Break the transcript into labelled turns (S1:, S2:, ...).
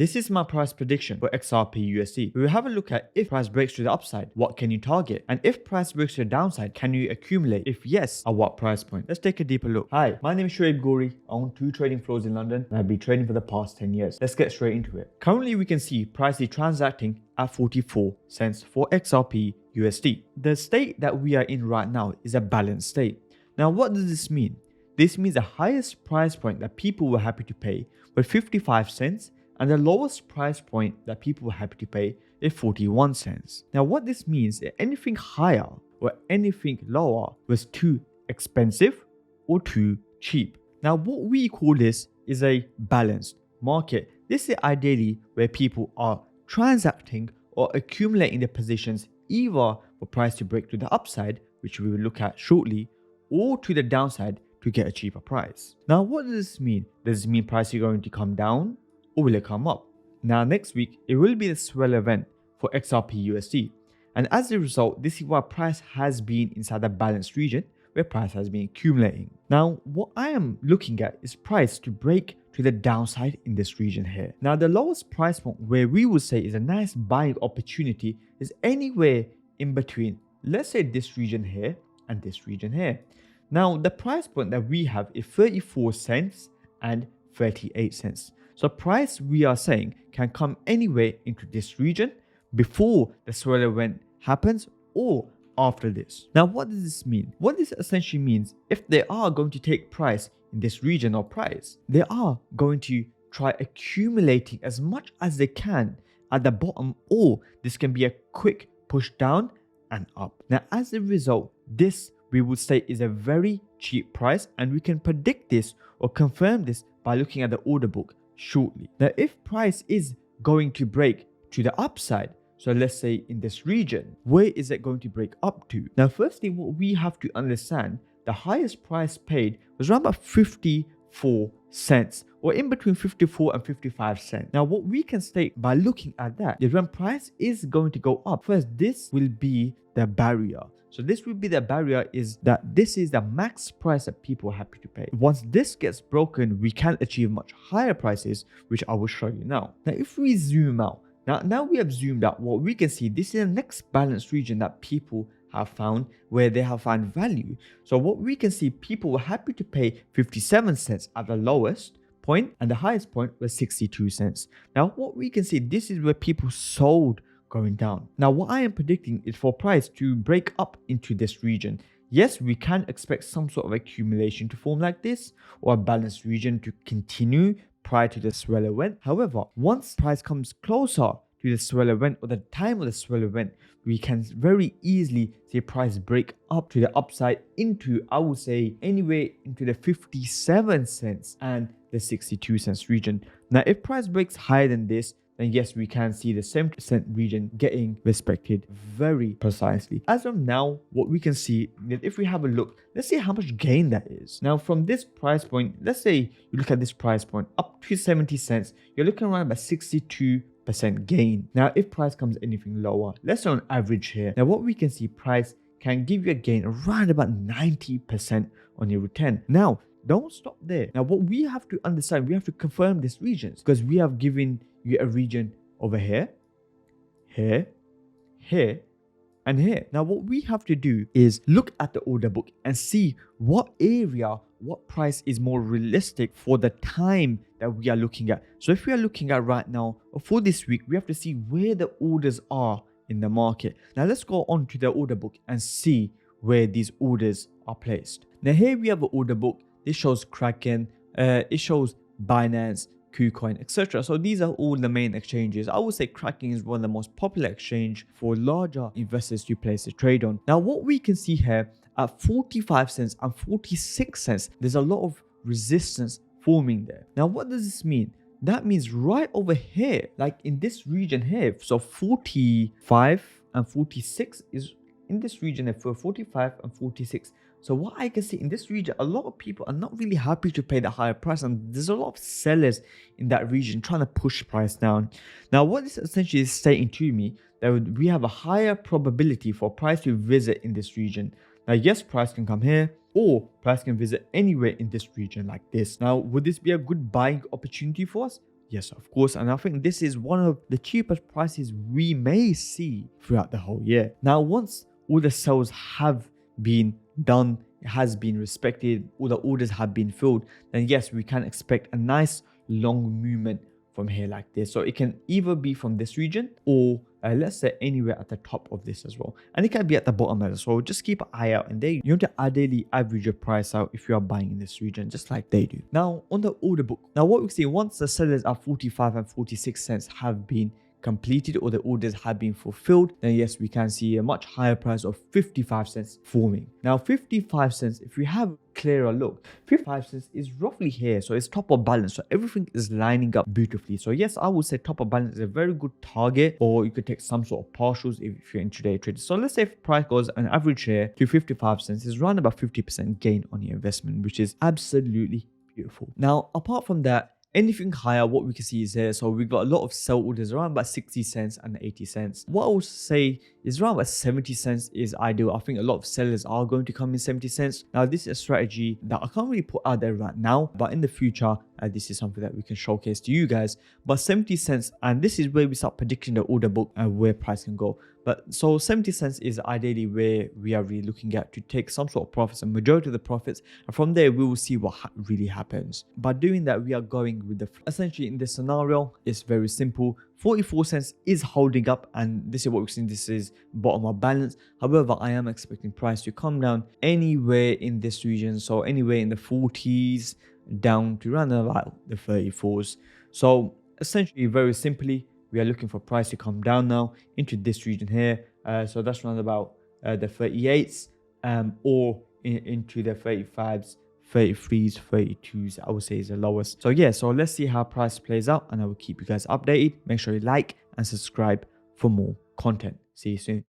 S1: this is my price prediction for XRPUSD. We will have a look at if price breaks to the upside, what can you target? And if price breaks to the downside, can you accumulate? If yes, at what price point? Let's take a deeper look. Hi, my name is Shoaib Ghauri. I own 2 trading floors in London and I've been trading for the past 10 years. Let's get straight into it. Currently, we can see price is transacting at 44 cents for XRPUSD. The state that we are in right now is a balanced state. Now, what does this mean? This means the highest price point that people were happy to pay was 55 cents and the lowest price point that people were happy to pay is 41 cents. Now, what this means is anything higher or anything lower was too expensive or too cheap. Now, what we call this is a balanced market. This is ideally where people are transacting or accumulating their positions either for price to break to the upside, which we will look at shortly, or to the downside to get a cheaper price. Now, what does this mean? Does it mean price is going to come down or will it come up? Now, next week, it will be the SWELL event for XRPUSD. And as a result, this is why price has been inside the balanced region where price has been accumulating. Now, what I am looking at is price to break to the downside in this region here. Now, the lowest price point where we would say is a nice buying opportunity is anywhere in between, let's say this region here and this region here. Now, the price point that we have is 34 cents and 38 cents. So price, we are saying, can come anywhere into this region before the SWELL event happens or after this. Now, what does this mean? What this essentially means, if they are going to take price in this region or price, they are going to try accumulating as much as they can at the bottom, or this can be a quick push down and up. Now, as a result, this we would say is a very cheap price, and we can predict this or confirm this by looking at the order book shortly. Now, if price is going to break to the upside, so let's say in this region, where is it going to break up to? Now, firstly, what we have to understand, the highest price paid was around about 54 cents, or in between 54 and 55 cents. Now, what we can state by looking at that is when price is going to go up, first, this will be the barrier. So this will be the barrier, is that this is the max price that people are happy to pay. Once this gets broken, we can achieve much higher prices, which I will show you now. Now, if we zoom out, now we have zoomed out, what we can see, this is the next balanced region that people have found where they have found value. So what we can see, people were happy to pay 57 cents at the lowest point, and the highest point was 62 cents. Now, what we can see, this is where people sold going down. Now, what I am predicting is for price to break up into this region. Yes, we can expect some sort of accumulation to form like this, or a balanced region to continue prior to the SWELL event. However, once price comes closer to the SWELL event or the time of the SWELL event, we can very easily see price break up to the upside into, I would say, anywhere into the 57 cents and the 62 cents region. Now, if price breaks higher than this, then yes, we can see the 70% region getting respected very precisely. As of now, what we can see, that if we have a look, let's see how much gain that is. Now, from this price point, let's say you look at this price point up to 70 cents, you're looking around about 62% gain. Now, if price comes anything lower, let's say on average here, now what we can see, price can give you a gain around about 90% on your return. Now, don't stop there. Now, what we have to understand, we have to confirm these regions, because we have given you a region over here, here, here, and here. Now, what we have to do is look at the order book and see what area, what price is more realistic for the time that we are looking at. So if we are looking at right now, or for this week, we have to see where the orders are in the market. Now, let's go on to the order book and see where these orders are placed. Now, here we have an order book. This shows Kraken, it shows Binance, KuCoin, etc. So these are all the main exchanges. I would say Kraken is one of the most popular exchange for larger investors to place a trade on. Now, what we can see here at 45 cents and 46 cents, there's a lot of resistance forming there. Now, what does this mean? That means right over here, like in this region here, so 45 and 46 is in this region for 45 and 46. So what I can see in this region, a lot of people are not really happy to pay the higher price, and there's a lot of sellers in that region trying to push price down. Now, what this essentially is stating to me, that we have a higher probability for price to visit in this region. Now, yes, price can come here, or price can visit anywhere in this region like this. Now, would this be a good buying opportunity for us? Yes, of course. And I think this is one of the cheapest prices we may see throughout the whole year. Now, once all the sales have been done, it has been respected, all the orders have been filled, then yes, we can expect a nice long movement from here like this. So it can either be from this region or let's say anywhere at the top of this as well, and it can be at the bottom as well. So just keep an eye out, and you want to ideally average your price out if you are buying in this region, just like they do. Now on the order book, now what we see, once the sellers at 45 and 46 cents have been completed or the orders have been fulfilled, then yes, we can see a much higher price of 55 cents forming. Now 55 cents, if we have a clearer look, 55 cents is roughly here, so it's top of balance, so everything is lining up beautifully. So yes, I would say top of balance is a very good target, or you could take some sort of partials if you're intraday traders. So let's say if price goes an average here to 55 cents, is around about 50% gain on your investment, which is absolutely beautiful. Now apart from that, anything higher, what we can see is here. So we've got a lot of sell orders around about 60 cents and 80 cents. What I would say is around about 70 cents is ideal. I think a lot of sellers are going to come in 70 cents. Now, this is a strategy that I can't really put out there right now, but in the future, this is something that we can showcase to you guys. But 70 cents, and this is where we start predicting the order book and where price can go. But so 70 cents is ideally where we are really looking at to take some sort of profits, a majority of the profits, and from there we will see what really happens. By doing that, we are going with essentially in this scenario, it's very simple. 44 cents is holding up, and this is what we've seen. This is bottom of balance. However, I am expecting price to come down anywhere in this region, so anywhere in the 40s down to around about the 34s. So essentially, very simply, we are looking for price to come down now into this region here. So that's around about the 38s or into the 35s, 33s, 32s, I would say is the lowest. So yeah, so let's see how price plays out, and I will keep you guys updated. Make sure you like and subscribe for more content. See you soon.